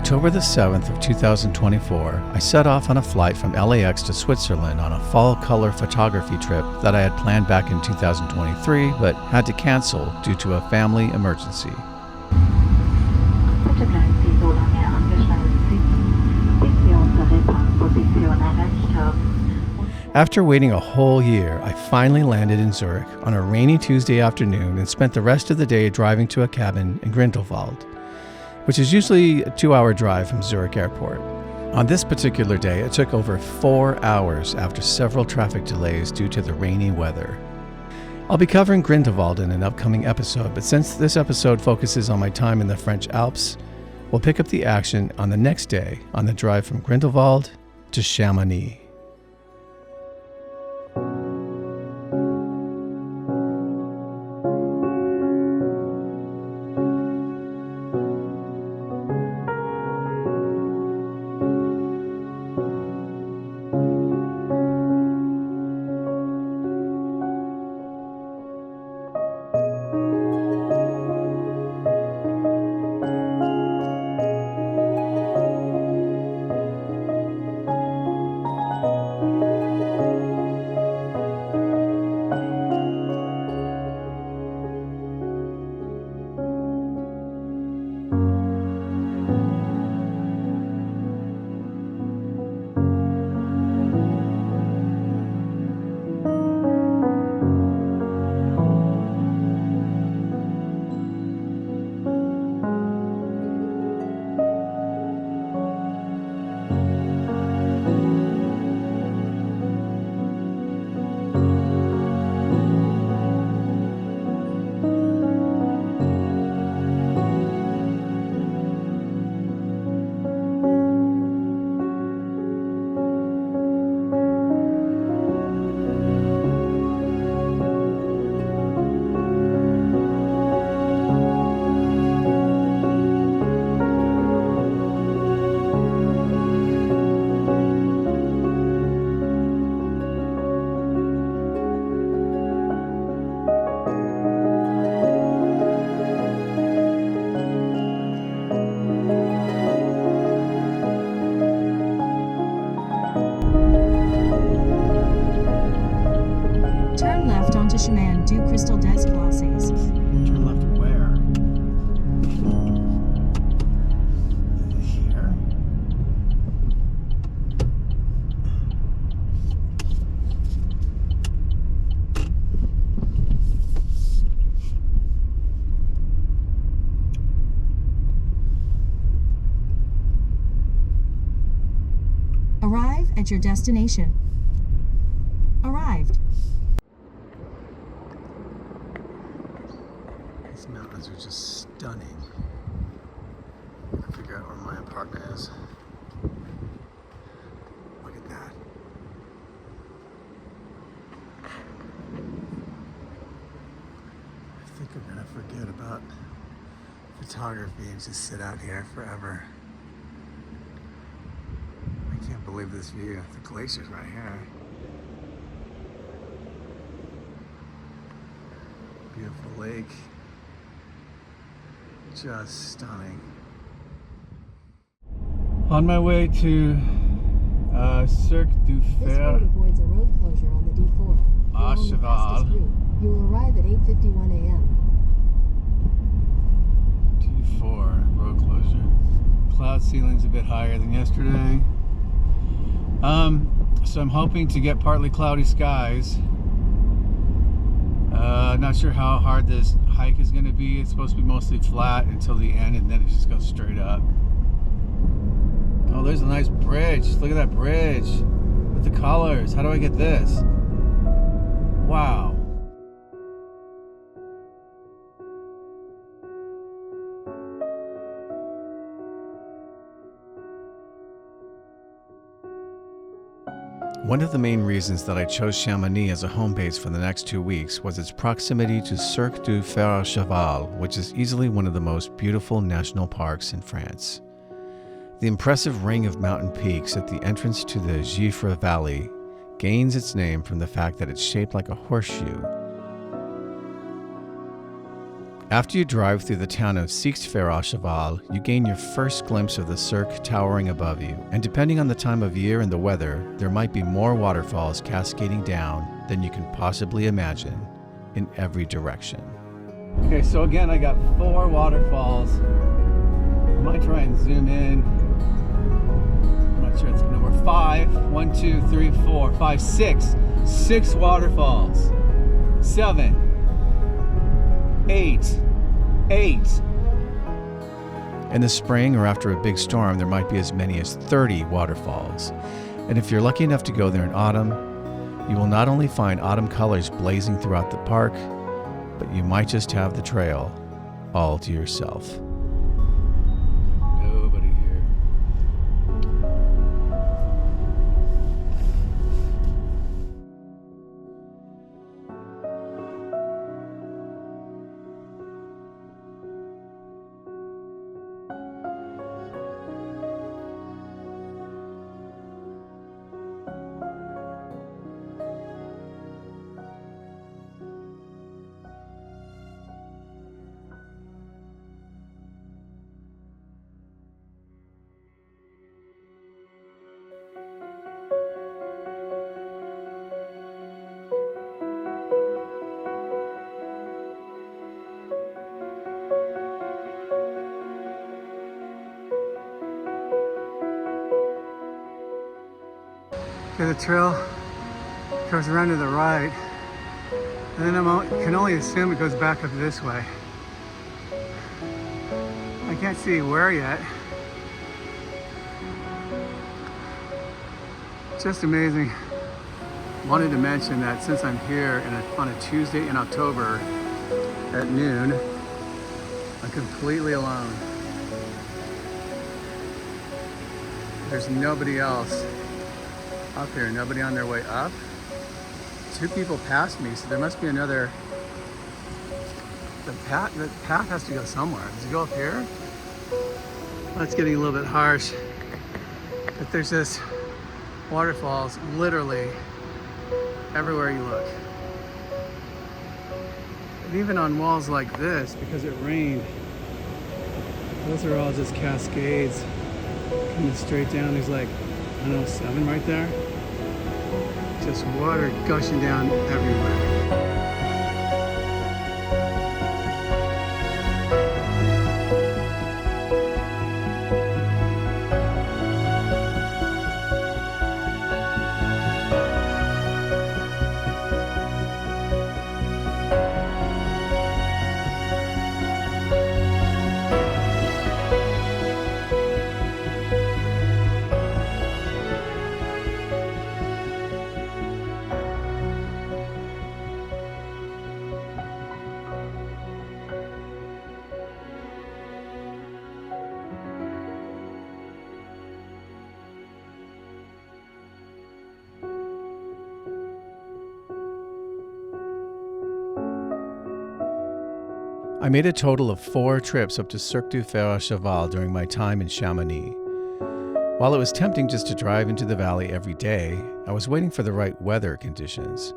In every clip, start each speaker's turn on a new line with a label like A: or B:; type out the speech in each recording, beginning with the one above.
A: October the 7th of 2024, I set off on a flight from LAX to Switzerland on a fall color photography trip that I had planned back in 2023 but had to cancel due to a family emergency. After waiting a whole year, I finally landed in Zurich on a rainy Tuesday afternoon and spent the rest of the day driving to a cabin in Grindelwald, which is usually a 2-hour drive from Zurich Airport. On this particular day, it took over 4 hours after several traffic delays due to the rainy weather. I'll be covering Grindelwald in an upcoming episode, but since this episode focuses on my time in the French Alps, we'll pick up the action on the next day on the drive from Grindelwald to Chamonix. Turn left where? Here?
B: Arrive at your destination. Arrived.
A: These mountains are just stunning. I figure out where my apartment is. Look at that. I think I'm gonna forget about photography and just sit out here forever. I can't believe this view. The glacier's right here. Beautiful lake. Just stunning. On my way to Cirque du
B: This road avoids a road closure on the D4.
A: For-a-Cheval.
B: You will arrive at 8:51 a.m.
A: D4 road closure. Cloud ceiling's a bit higher than yesterday. So I'm hoping to get partly cloudy skies. Not sure how hard this hike is going to be. It's supposed to be mostly flat until the end, and then it just goes straight up. Oh, there's a nice bridge. Look at that bridge with the colors. How do I get this? Wow. One of the main reasons that I chose Chamonix as a home base for the next 2 weeks was its proximity to Cirque du For-a-Cheval, which is easily one of the most beautiful national parks in France. The impressive ring of mountain peaks at the entrance to the Gifre Valley gains its name from the fact that it's shaped like a horseshoe. After you drive through the town of Cirque du For-a-Cheval, you gain your first glimpse of the Cirque towering above you, and depending on the time of year and the weather, there might be more waterfalls cascading down than you can possibly imagine in every direction. Okay, so again, I got 4 waterfalls. I might try and zoom in. I'm not sure it's gonna work. 5, 1, 2, 3, 4, 5, 6. 6 waterfalls. 7, 8. In the spring or after a big storm, there might be as many as 30 waterfalls. And if you're lucky enough to go there in autumn, you will not only find autumn colors blazing throughout the park, but you might just have the trail all to yourself. Nobody here. Okay, the trail goes around to the right, and then I can only assume it goes back up this way. I can't see where yet. Just amazing. Wanted to mention that since I'm here on a Tuesday in October at noon, I'm completely alone. There's nobody else up here, nobody on their way up. 2 people passed me, so there must be another. The path has to go somewhere. Does it go up here? Well, it's getting a little bit harsh, but there's this waterfalls literally everywhere you look. And even on walls like this, because it rained, those are all just cascades coming straight down. There's like, I don't know, 7 right there. Just water gushing down everywhere. I made a total of 4 trips up to Cirque du For-a-Cheval during my time in Chamonix. While it was tempting just to drive into the valley every day, I was waiting for the right weather conditions.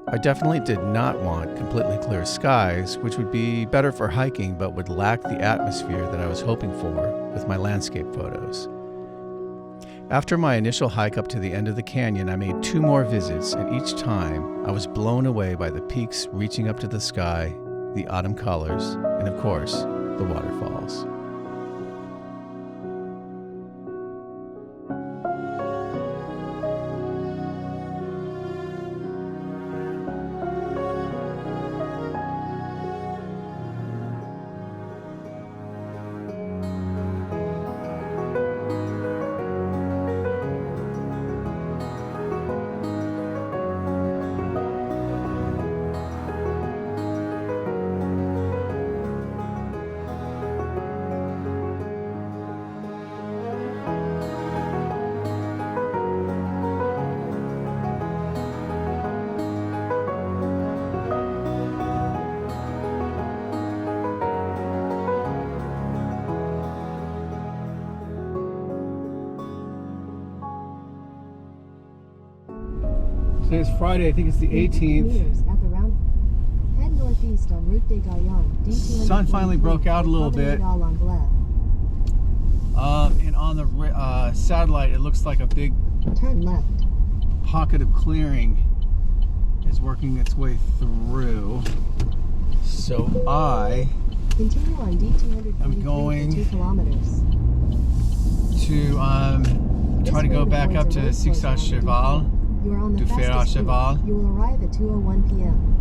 A: I definitely did not want completely clear skies, which would be better for hiking but would lack the atmosphere that I was hoping for with my landscape photos. After my initial hike up to the end of the canyon, I made 2 more visits, and each time I was blown away by the peaks reaching up to the sky, the autumn colors, and of course, the waterfalls. Today's Friday, I think it's the 18th.
B: Meters at the round. Head northeast east on Route de Gaillon. D243.
A: Sun finally broke out a little bit. And on the satellite, it looks like a big
B: Turn left.
A: pocket of clearing is working its way through. So I
B: Continue on D243
A: I'm going
B: for 2 kilometers.
A: to try to go back up to Cirque du For-a-Cheval,
B: You are on the
A: du
B: fastest
A: Fer-a-Cheval.
B: route. You will arrive at 2:01 p.m.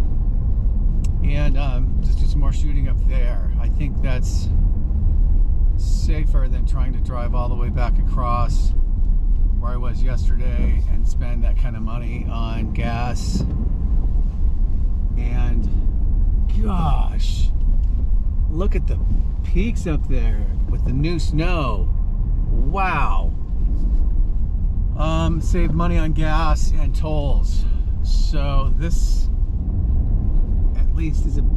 A: and just do some more shooting up there. I think that's safer than trying to drive all the way back across where I was yesterday and spend that kind of money on gas. And gosh, look at the peaks up there with the new snow. Wow. Save money on gas and tolls. So this at least is an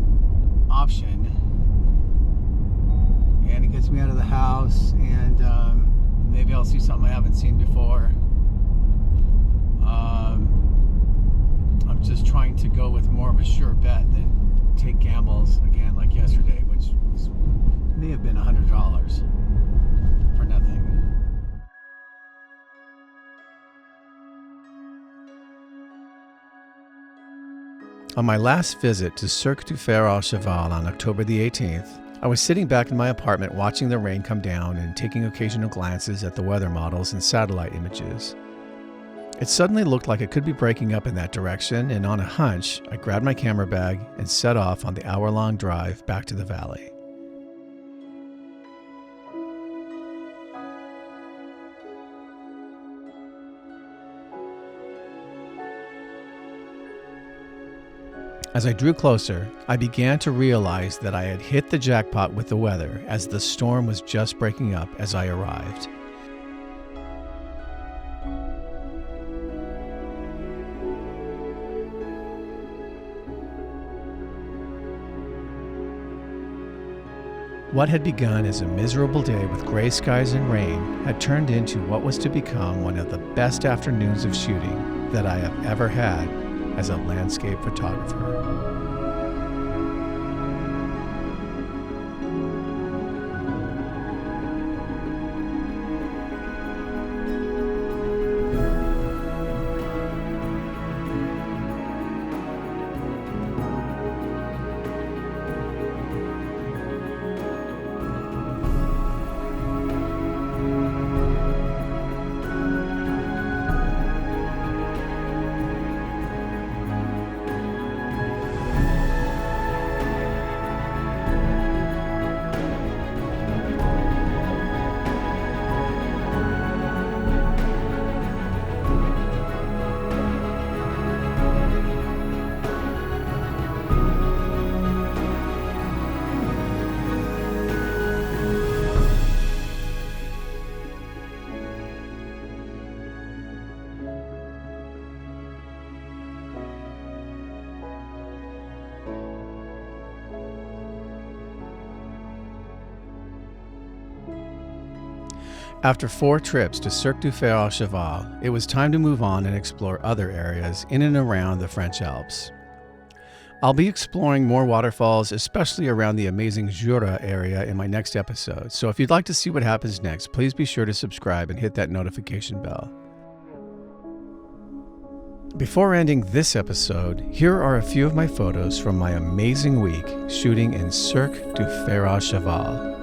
A: option. And it gets me out of the house, and maybe I'll see something I haven't seen before. I'm just trying to go with more of a sure bet than take gambles again like yesterday, which may have been $100 for nothing. On my last visit to Cirque du For-a-Cheval on October the 18th, I was sitting back in my apartment watching the rain come down and taking occasional glances at the weather models and satellite images. It suddenly looked like it could be breaking up in that direction, and on a hunch, I grabbed my camera bag and set off on the hour-long drive back to the valley. As I drew closer, I began to realize that I had hit the jackpot with the weather, as the storm was just breaking up as I arrived. What had begun as a miserable day with gray skies and rain had turned into what was to become one of the best afternoons of shooting that I have ever had as a landscape photographer. After 4 trips to Cirque du For-a-Cheval, it was time to move on and explore other areas in and around the French Alps. I'll be exploring more waterfalls, especially around the amazing Jura area in my next episode, so if you'd like to see what happens next, please be sure to subscribe and hit that notification bell. Before ending this episode, here are a few of my photos from my amazing week shooting in Cirque du For-a-Cheval.